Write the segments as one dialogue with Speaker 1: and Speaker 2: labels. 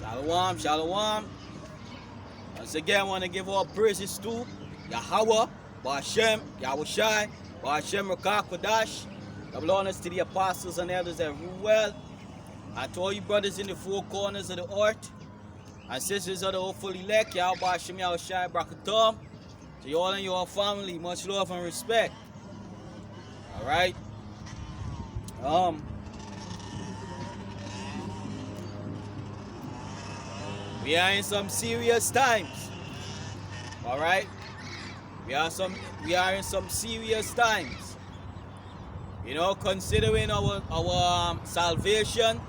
Speaker 1: Shalom, shalom. Once again, I want to give all praises to Yahweh, Ba'ashem, Yahushai, Ba'ashem Rakakwadash. Double honors to the apostles and elders that rule well, and to all you brothers in the four corners of the earth, and sisters of the hopeful elect, Yahweh Ba'ashem, Yahushai, Brakatom. To you all and your family, much love and respect. Alright? We are in some serious times. Alright? We are in some serious times. You know, considering our salvation,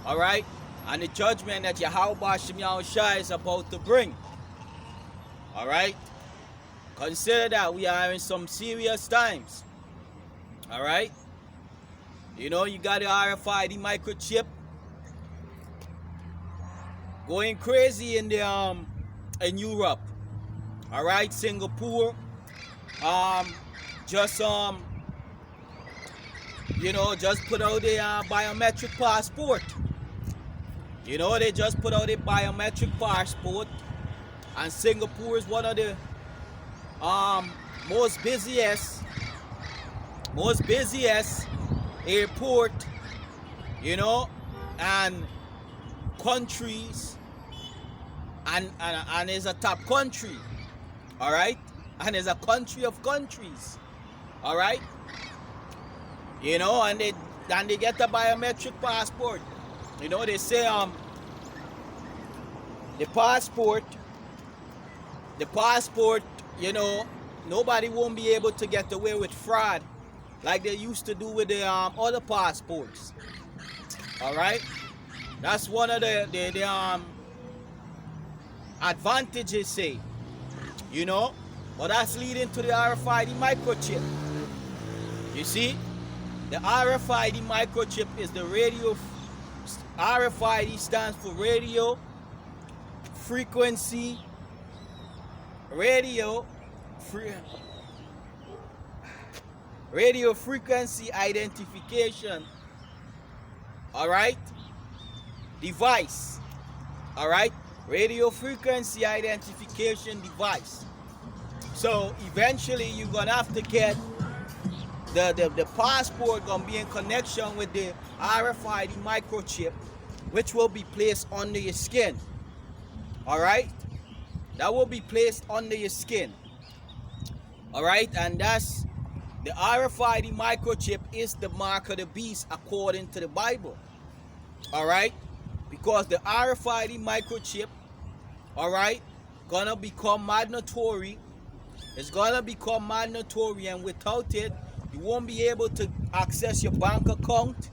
Speaker 1: alright, and the judgment that Yahweh Ba'ashem Yahushai is about to bring. Alright? Consider that we are in some serious times. Alright? You know, you got the RFID microchip going crazy in the in Europe. Alright, Singapore. Just you know, just put out a biometric passport. You know, they just put out a biometric passport, and Singapore is one of the most busiest airport, you know, and countries, and is a top country, all right, and is a country of countries, all right, you know, and they get a biometric passport. You know, they say the passport, you know, nobody won't be able to get away with fraud like they used to do with the other passports. All right, that's one of the advantages, say, you know. But that's leading to the RFID microchip. You see, the RFID microchip is the radio. RFID stands for radio frequency identification, all right, device. All right, radio frequency identification device. So eventually you're gonna have to get the passport gonna be in connection with the RFID microchip, which will be placed under your skin. All right, that will be placed under your skin. All right, and that's the RFID microchip is the mark of the beast according to the Bible. All right, because the RFID microchip, all right, gonna become mandatory. It's gonna become mandatory, and without it, you won't be able to access your bank account.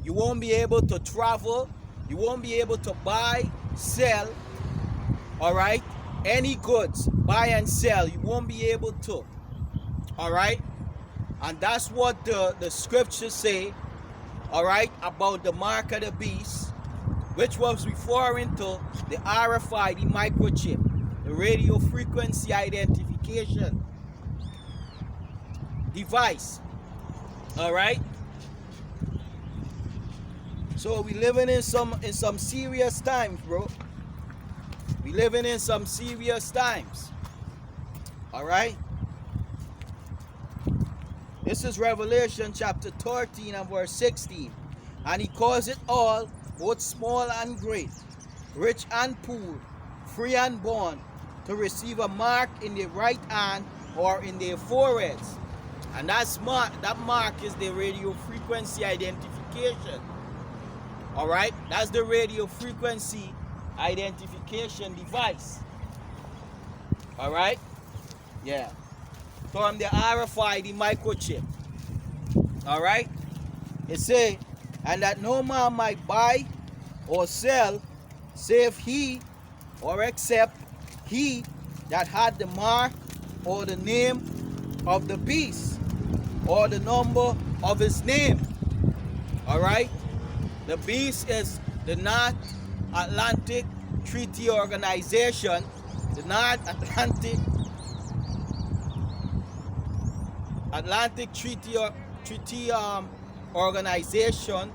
Speaker 1: You won't be able to travel. You won't be able to buy, sell, all right, any goods, buy and sell. You won't be able to, all right. And that's what the scriptures say, all right, about the mark of the beast, which was referring to the RFID microchip, the radio frequency identification device. All right. So we living in some serious times, bro. We living in some serious times. All right. This is Revelation chapter 13 and verse 16. And he calls it all, both small and great, rich and poor, free and bond, to receive a mark in their right hand or in their foreheads. And that mark is the radio frequency identification. All right, that's the radio frequency identification device. All right, yeah, from the RFID microchip. All right, it say, and that no man might buy or sell save he or except he that had the mark or the name of the beast or the number of his name. All right, the beast is the North Atlantic Treaty Organization, the North Atlantic Treaty Organization,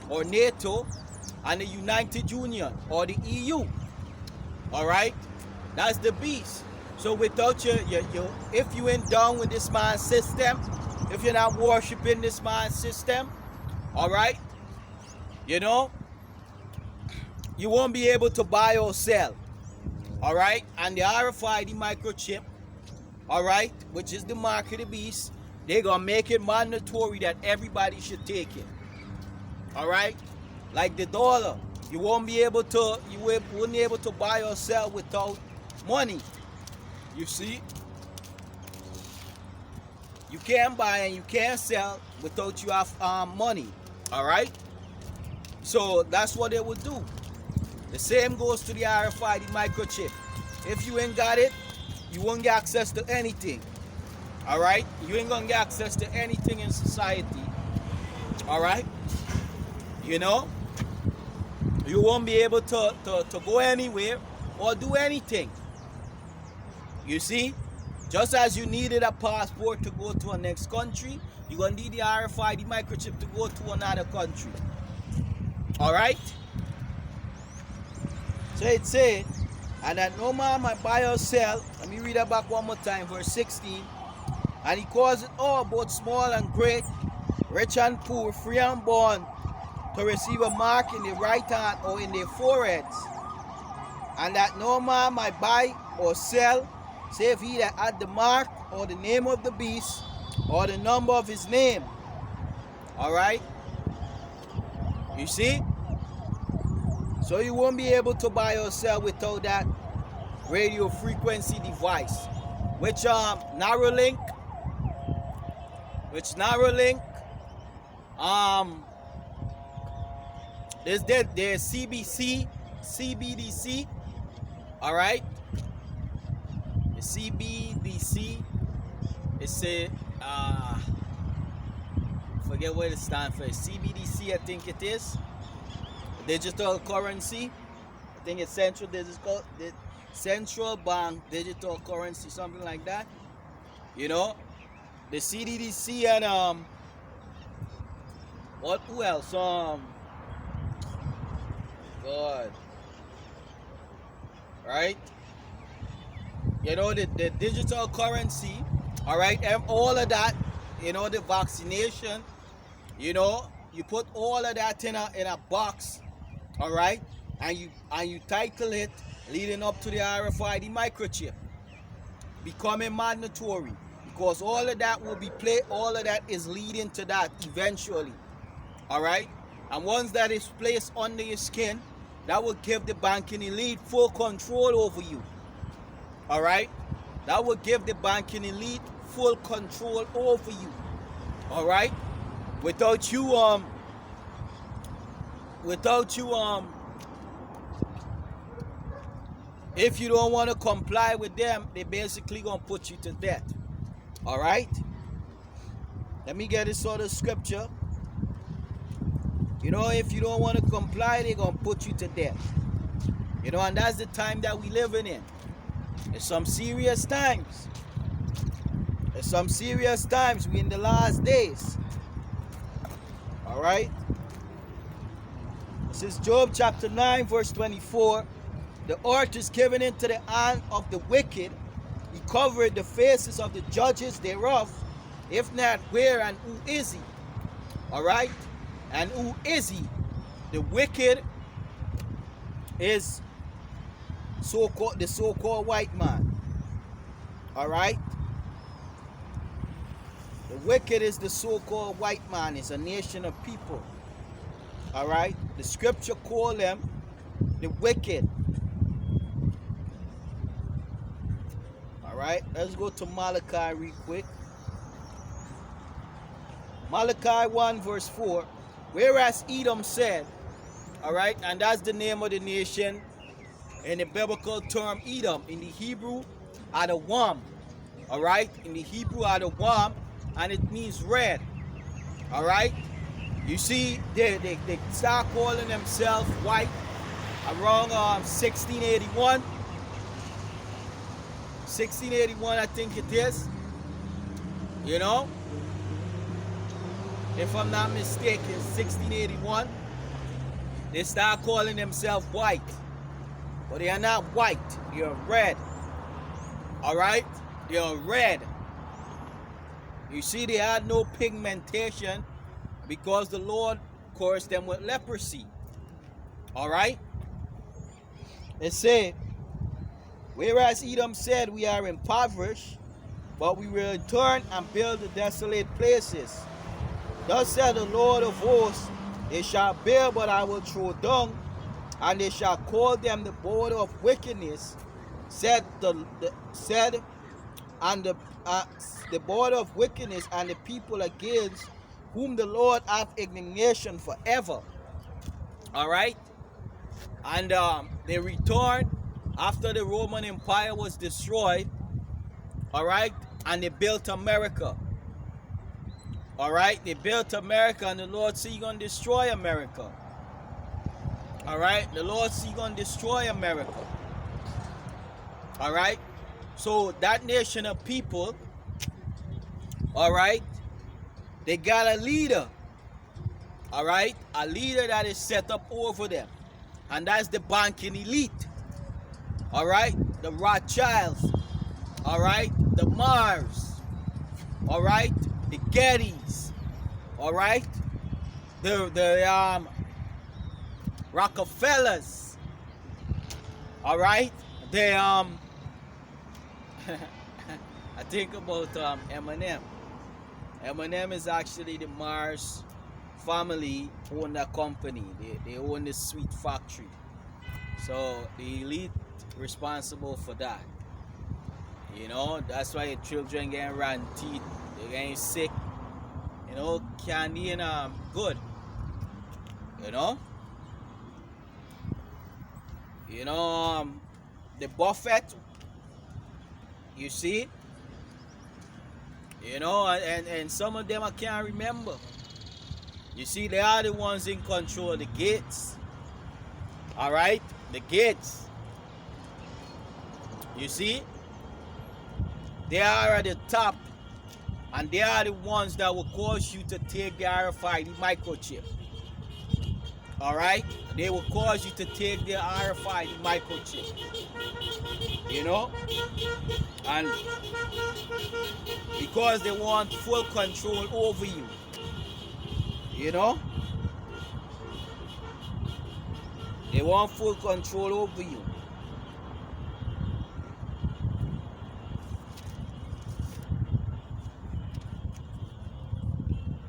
Speaker 1: or NATO, and the United Union or the EU. All right, that's the beast. So without if you ain't down with this man's system, if you're not worshiping this man's system, all right, you know, you won't be able to buy or sell. All right, and the RFID microchip, all right, which is the mark of the beast, they're gonna make it mandatory that everybody should take it. All right, like the dollar, you won't be able to, wouldn't be able to buy or sell without money. You see, you can't buy and you can't sell without you have money. All right, so that's what they would do. The same goes to the RFID microchip. If you ain't got it, you won't get access to anything. All right, you ain't gonna get access to anything in society. All right, you know, you won't be able to go anywhere or do anything. You see, just as you needed a passport to go to a next country, you're going to need the RFID microchip to go to another country. All right? So it said, and that no man might buy or sell. Let me read that back one more time, verse 16. And he calls it all, both small and great, rich and poor, free and bond, to receive a mark in the right hand or in their foreheads. And that no man might buy or sell, save he that had the mark or the name of the beast or the number of his name. All right, you see, so you won't be able to buy or sell without that radio frequency device, which Neuralink, there's CBDC, all right. The CBDC, it's a forget what it stands for. CBDC, I think it is digital currency. I think it's central bank digital currency, something like that. You know, the CDDC and who else? God, right? You know, the digital currency, all right, and all of that, you know, the vaccination, you know, you put all of that in a box, all right, and you title it leading up to the RFID microchip becoming mandatory, because all of that will be all of that is leading to that eventually, all right. And once that is placed under your skin, that will give the banking elite full control over you. All right, that will give the banking elite full control over you. All right, without you if you don't want to comply with them, they basically gonna put you to death. All right, let me get this sort of scripture. You know, if you don't want to comply, they're gonna put you to death. You know, and that's the time that we living in. It's some serious times. It's some serious times. We're in the last days. All right. This is Job chapter 9, verse 24. The earth is given into the hand of the wicked. He covered the faces of the judges thereof. If not, where and who is he? All right. And who is he? The wicked is the so-called white man. All right. The wicked is the so-called white man. It's a nation of people. All right. The scripture call them the wicked. All right. Let's go to Malachi real quick. Malachi 1 verse 4. Whereas Edom said, all right, and that's the name of the nation in the biblical term Edom. In the Hebrew, Adawam. All right, in the Hebrew, Adawam, and it means red. All right, you see, they start calling themselves white around 1681. 1681, I think it is. You know, if I'm not mistaken, 1681. They start calling themselves white. But they are not white. They are red. Alright? They are red. You see, they had no pigmentation because the Lord cursed them with leprosy. Alright? It said, whereas Edom said, we are impoverished, but we will return and build the desolate places. Thus said the Lord of hosts, they shall build, but I will throw down, and they shall call them the border of wickedness, said the border of wickedness, and the people against whom the Lord hath indignation forever. Alright? And they returned after the Roman Empire was destroyed. Alright? And they built America. Alright? They built America, and the Lord said, you're going to destroy America. Alright? The Lord said, you're going to destroy America. Alright? So that nation of people, alright, they got a leader. Alright? A leader that is set up over them. And that's the banking elite. Alright? The Rothschilds. Alright? The Mars. Alright? The Gettys. Alright? The Rockefellers. Alright? They I think about Eminem. Eminem is actually the Mars family own that company. They own the sweet factory. So the elite responsible for that. You know, that's why your children getting rotten teeth, they getting sick. You know, candy and good. You know? You know, the Buffett, you see? You know, and some of them I can't remember. You see, they are the ones in control of the Gates. Alright? The Gates. You see? They are at the top. And they are the ones that will cause you to take the RFID microchip. Alright? They will cause you to take the RFID microchip. You know? And because they want full control over you. You know? They want full control over you.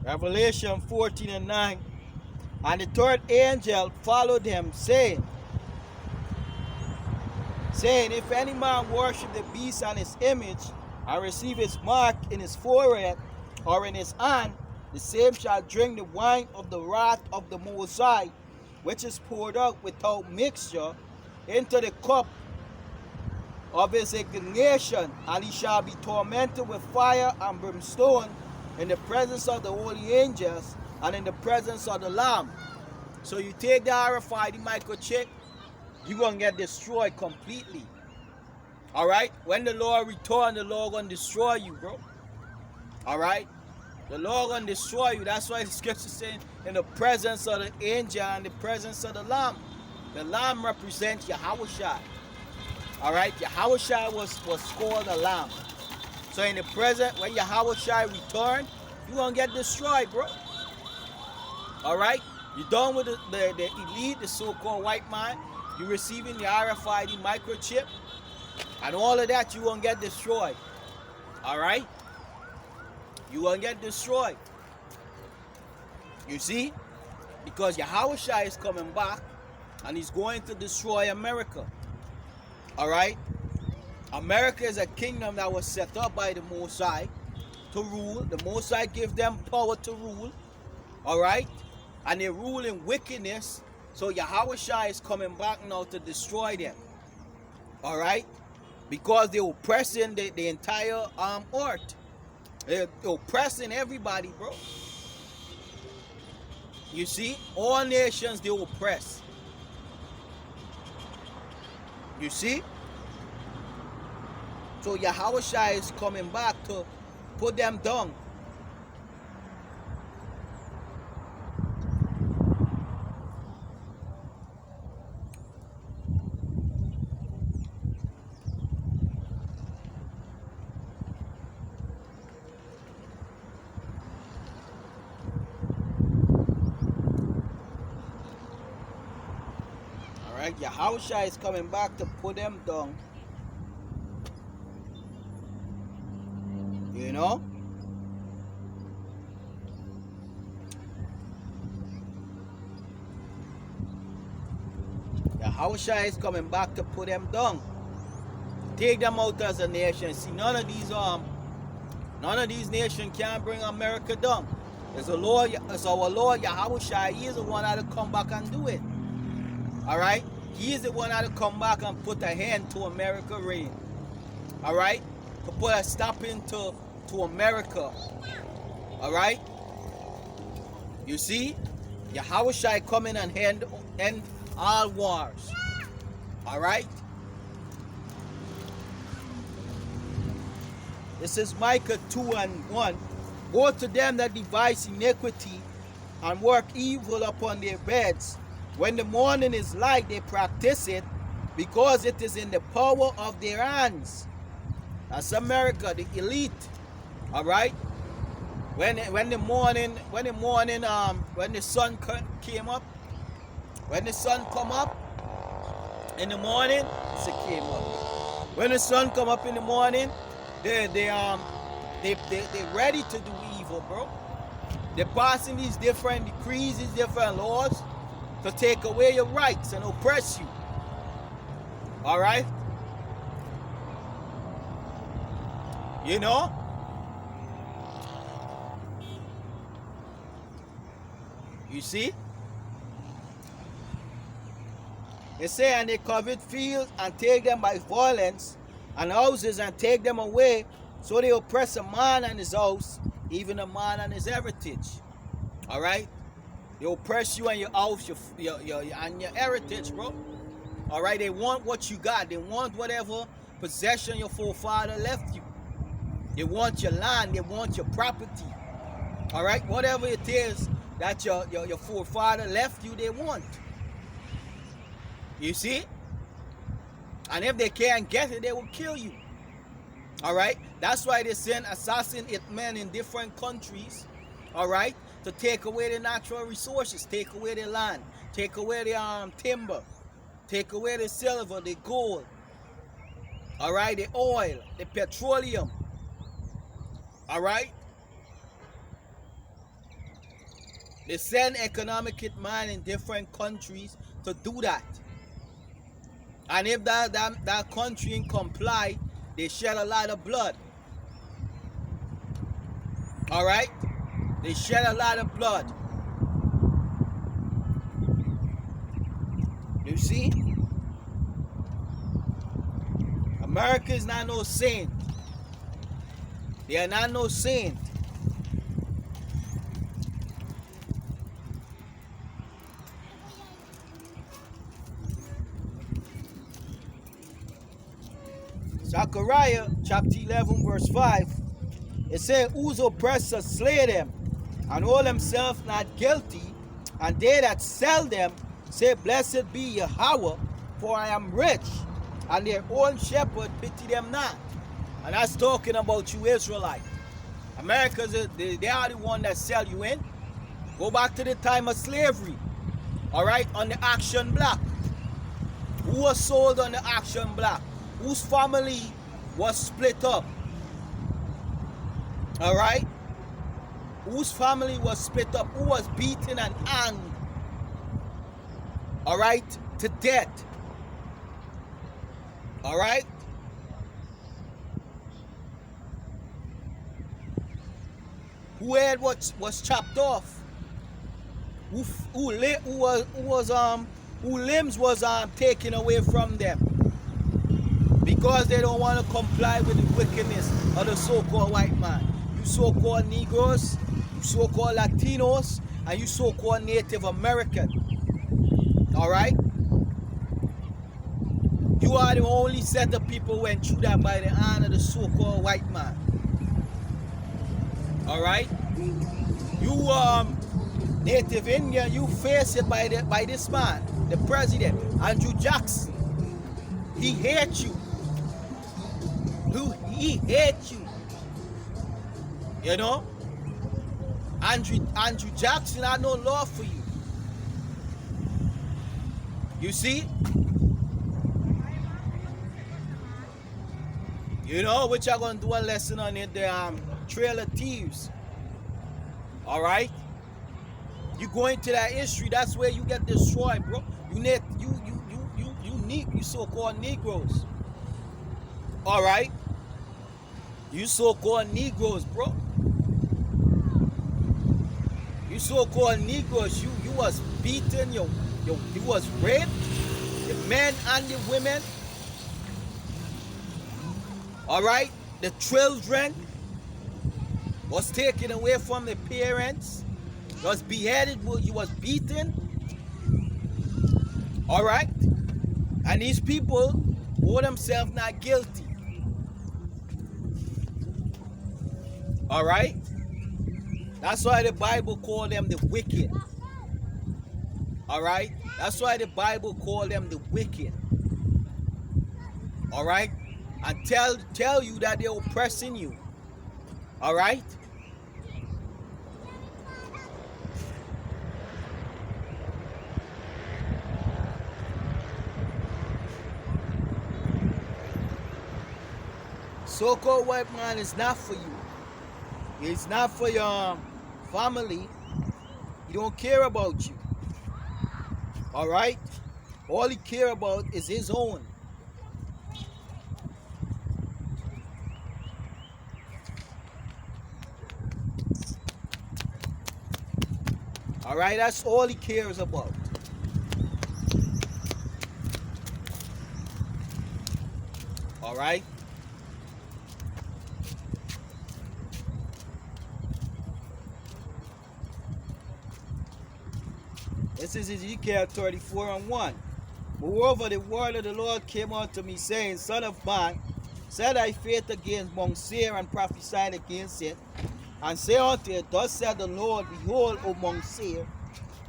Speaker 1: Revelation 14:9. And the third angel followed him, saying, if any man worship the beast and his image, and receive his mark in his forehead or in his hand, the same shall drink the wine of the wrath of the Most High, which is poured out without mixture into the cup of his indignation, and he shall be tormented with fire and brimstone in the presence of the holy angels and in the presence of the Lamb. So you take the RFID microchip, you're going to get destroyed completely. Alright? When the Lord returns, the Lord going to destroy you, bro. Alright? The Lord going to destroy you. That's why the scripture saying in the presence of the angel and the presence of the Lamb. The Lamb represents Yahushua. Alright? Yahushua was called a Lamb. So in the present, when Yahushua return, you're going to get destroyed, bro. Alright? You're done with the elite, the so-called white man. You're receiving the RFID microchip. And all of that, you're going to get destroyed. Alright? You're going to get destroyed. You see? Because Yahushua is coming back. And he's going to destroy America. Alright? America is a kingdom that was set up by the Most High to rule. The Most High gives them power to rule. Alright? And they rule in wickedness. So Yahushua is coming back now to destroy them. Alright? Because they're oppressing the entire earth. They're oppressing everybody, bro. You see? All nations, they oppress. You see? So Yahushua is coming back to put them down. right? Yahushua is coming back to put them down. You know? Yahushua is coming back to put them down. Take them out as a nation. See, none of these nations can bring America down. It's our Lord Yahushua. He is the one that will come back and do it. Alright? He is the one that will come back and put a hand to America reign. Alright? To put a stop into America. Alright? You see? Yahushua coming and end all wars. Alright? This is Micah 2:1. Woe to them that devise iniquity and work evil upon their beds. When the morning is light, they practice it, because it is in the power of their hands. That's America, the elite. All right. When the sun came up, when the sun come up in the morning, it came up. When the sun come up in the morning, they ready to do evil, bro. They're passing these different decrees, these different laws to take away your rights and oppress you. All right? You know? You see? They say, and they covet fields and take them by violence, and houses and take them away. So they oppress a man and his house, even a man and his heritage. All right? They oppress you and your house, and your heritage, bro. All right? They want what you got. They want whatever possession your forefather left you. They want your land. They want your property. All right? Whatever it is that your forefather left you, they want. You see? And if they can't get it, they will kill you. All right? That's why they send assassin hitmen in different countries, all right, to take away the natural resources, take away the land, take away the timber, take away the silver, the gold, all right, the oil, the petroleum, all right? They send economic hitmen in different countries to do that. And if that country ain't comply, they shed a lot of blood. All right? They shed a lot of blood. You see? America is not no saint. They are not no saint. Zechariah chapter 11 verse 5, it says, whose oppressors slay them, and hold themselves not guilty, and they that sell them say, blessed be Yahweh, for I am rich, and their own shepherd pity them not. And that's talking about you Israelite. America, they are the one that sell you in. Go back to the time of slavery, all right, on the action block. Who was sold on the action block? Whose family was split up? All right? Whose family was split up? Who was beaten and hanged? All right? To death. All right? Who head was chopped off? Who limbs was taken away from them? Because they don't want to comply with the wickedness of the so-called white man. You so-called Negroes, you so-called Latinos, and you so-called Native American. Alright? You are the only set of people who went through that by the hand of the so-called white man. Alright? You Native Indian, you face it by this man, the president, Andrew Jackson. He hates you. He hates you. You know? Andrew Jackson had no love for you. You see? You know, which I'm going to do a lesson on it, the Trail of Thieves. All right? You go into that history, that's where you get destroyed, bro. You so-called Negroes. All right? You so-called Negroes, bro. You so-called Negroes, you was beaten, you was raped, the men and the women. All right? The children was taken away from the parents, was beheaded, you was beaten. All right? And these people hold themselves not guilty. All right? That's why the Bible called them the wicked. All right? That's why the Bible called them the wicked. All right? And tell you that they're oppressing you. All right? So-called white man is not for you. It's not for your family. He don't care about you. All right? All he care about is his own. All right? That's all he cares about. All right? This is Ezekiel 34:1. Moreover, the word of the Lord came unto me, saying, Son of man, set thy face against Mount Seir, and prophesied against it, and say unto it, Thus said the Lord, Behold, O Mount Seir,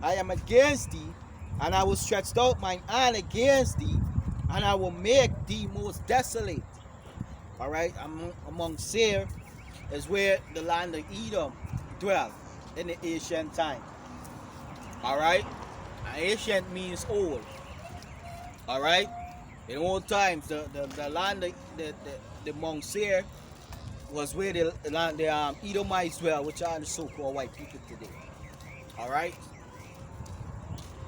Speaker 1: I am against thee, and I will stretch out mine hand against thee, and I will make thee most desolate. All right, among Seir is where the land of Edom dwelt in the ancient time. All right, ancient means old. All right, in old times, the land, the Mount Seir was where the Edomites dwell, which are the so-called white people today. All right.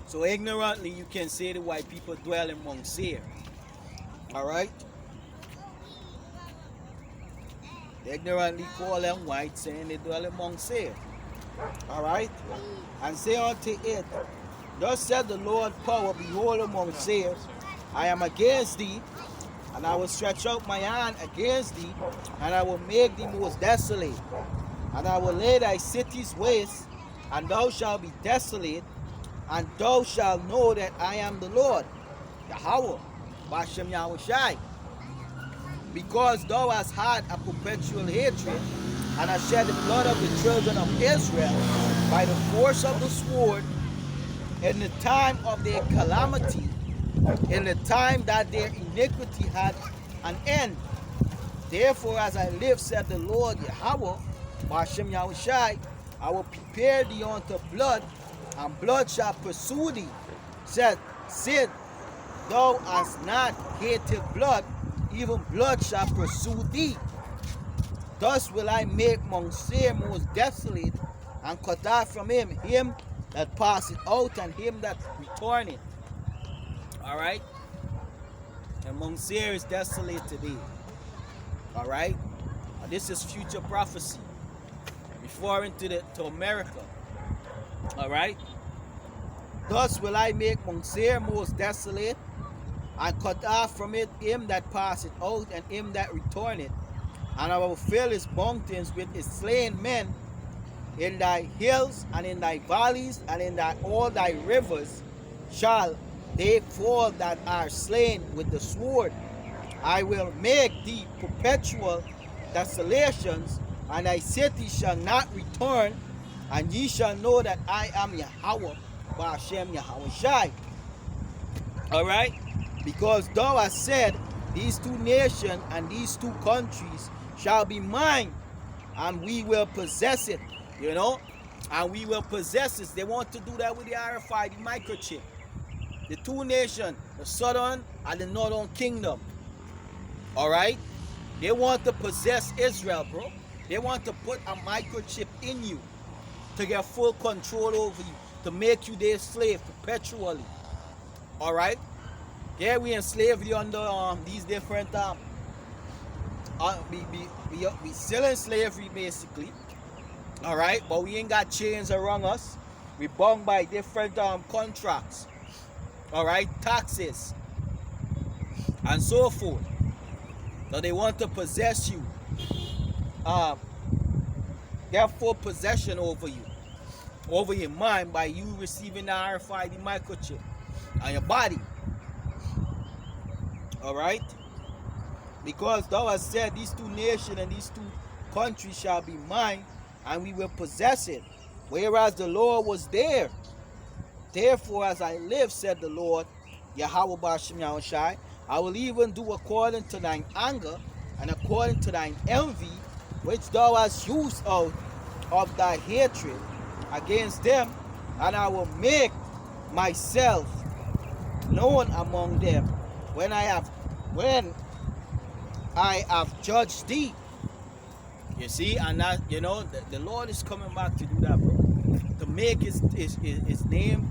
Speaker 1: So ignorantly, you can say the white people dwell in Mount Seir. All right. They ignorantly call them white, saying they dwell in Mount Seir. All right. And say unto it, Thus said the Lord power, Behold, O Mount Seir, I am against thee, and I will stretch out my hand against thee, and I will make thee most desolate. And I will lay thy cities waste, and thou shalt be desolate, and thou shalt know that I am the Lord, Yahweh, Bashem Yahushai. Because thou hast had a perpetual hatred, and hast shed the blood of the children of Israel by the force of the sword, in the time of their calamity, in the time that their iniquity had an end. Therefore, as I live, said the Lord Yahweh, Bashem Yahushai, I will prepare thee unto blood, and blood shall pursue thee. Said, Sid, thou hast not hated blood, even blood shall pursue thee. Thus will I make Mount Seir most desolate, and cut off from him that passeth out, and him that returneth. All right? And Mount Seir is desolate today. All right? And this is future prophecy, referring to America. All right? Thus will I make Mount Seir most desolate, and cut off from it him that passeth out, and him that returneth. And I will fill his mountains with his slain men. In thy hills and in thy valleys and in all thy rivers shall they fall that are slain with the sword. I will make thee perpetual desolations, and thy city shall not return, and ye shall know that I am Yahweh, Bashem Yahushai. All right? Because thou hast said, these two nations and these two countries shall be mine, and we will possess it. You know, and we will possess it. They want to do that with the RFID microchip. The two nations, the southern and the northern kingdom. All right? They want to possess Israel, bro. They want to put a microchip in you to get full control over you, to make you their slave perpetually. All right? Yeah, we in slavery under these different we still in slavery basically. All right, but we ain't got chains around us. We bound by different contracts. All right, taxes and so forth. So they want to possess you, get full possession over you, over your mind, by you receiving the RFID microchip on your body. All right, because thou hast said, these two nations and these two countries shall be mine, and we will possess it, whereas the Lord was there. Therefore, as I live, said the Lord, Yahweh B'Shem Yahushai, I will even do according to thine anger and according to thine envy, which thou hast used out of thy hatred against them, and I will make myself known among them when I have judged thee. You see, and that, you know, the Lord is coming back to do that, bro. To make his name,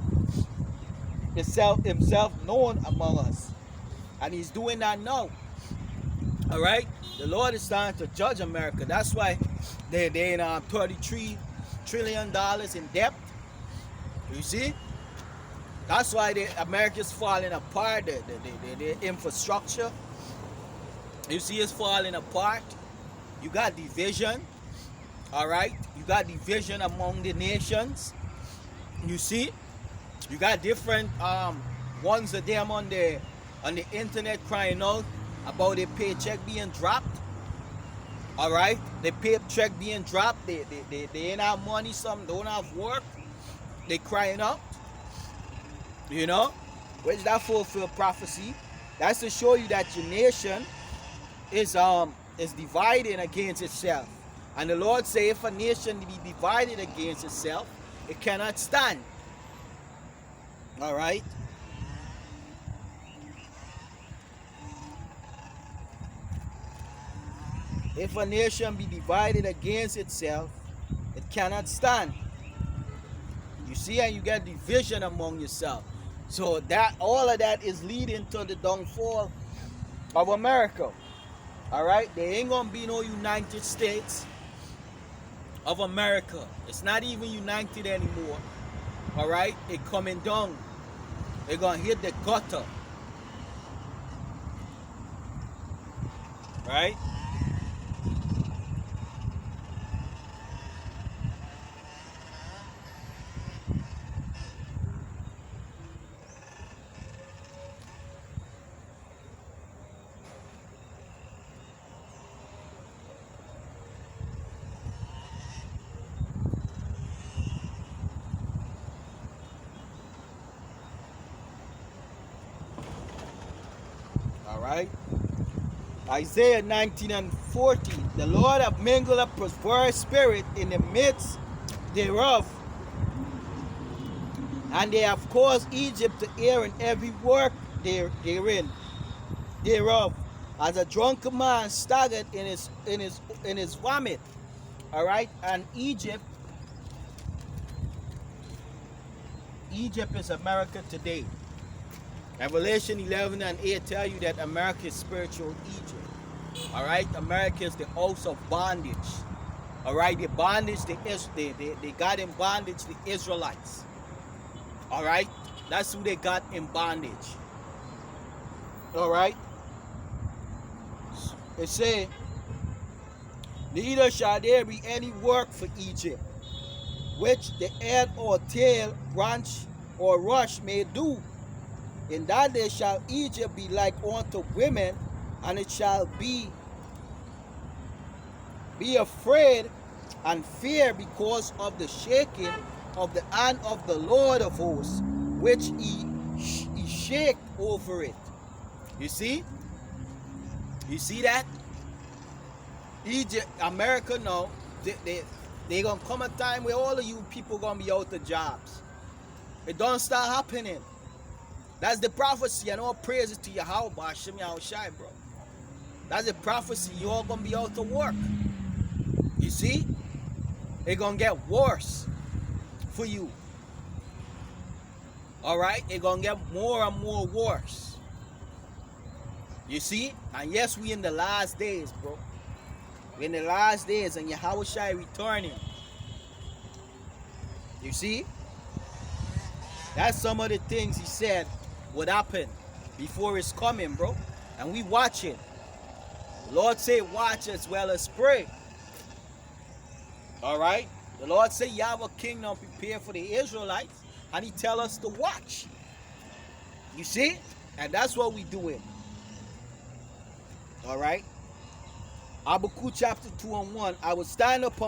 Speaker 1: himself known among us. And he's doing that now. All right? The Lord is starting to judge America. That's why they're in $33 trillion in debt. You see? That's why America's falling apart. The infrastructure, you see, it's falling apart. You got division. All right? You got division among the nations. You see? You got different ones of them on the internet crying out about their paycheck being dropped. All right? Their paycheck being dropped. They ain't have money. Some don't have work. They crying out. You know? Where's that fulfilled prophecy? That's to show you that your nation is divided against itself. And the Lord say, if a nation be divided against itself, it cannot stand. All right? If a nation be divided against itself, it cannot stand. You see, and you get division among yourself. So that all of that is leading to the downfall of America. All right? There ain't gonna be no United States of America. It's not even united anymore. All right? It coming down. They're gonna hit the gutter. Right? Right? Isaiah 19:40. The Lord hath mingled a perverse spirit in the midst thereof, and they have caused Egypt to err in every work thereof, as a drunken man staggered in his vomit. All right, and Egypt is America today. Revelation 11:8 tell you that America is spiritual Egypt. All right, America is the house of bondage. All right, the bondage, they got in bondage the Israelites. All right, that's who they got in bondage. All right, it say, neither shall there be any work for Egypt, which the head or tail, branch or rush may do. In that day shall Egypt be like unto women, and it shall be afraid and fear because of the shaking of the hand of the Lord of hosts, which he shake over it. You see? You see that? Egypt, America now, they gonna come a time where all of you people gonna be out of jobs. It don't start happening. That's the prophecy. And all praises to Yahweh, Hashem Yahushai, bro. That's the prophecy. You all gonna be out to work. You see? It's gonna get worse for you. Alright? It's gonna get more and more worse. You see? And yes, we in the last days, bro. We're in the last days and Yahushai returning. You see? That's some of the things he said would happen before his coming, bro. And we watching. The Lord say watch as well as pray. Alright? The Lord say you have a kingdom prepared for the Israelites. And he tell us to watch. You see? And that's what we doing. Alright? Habakkuk chapter 2 and 1. I will stand upon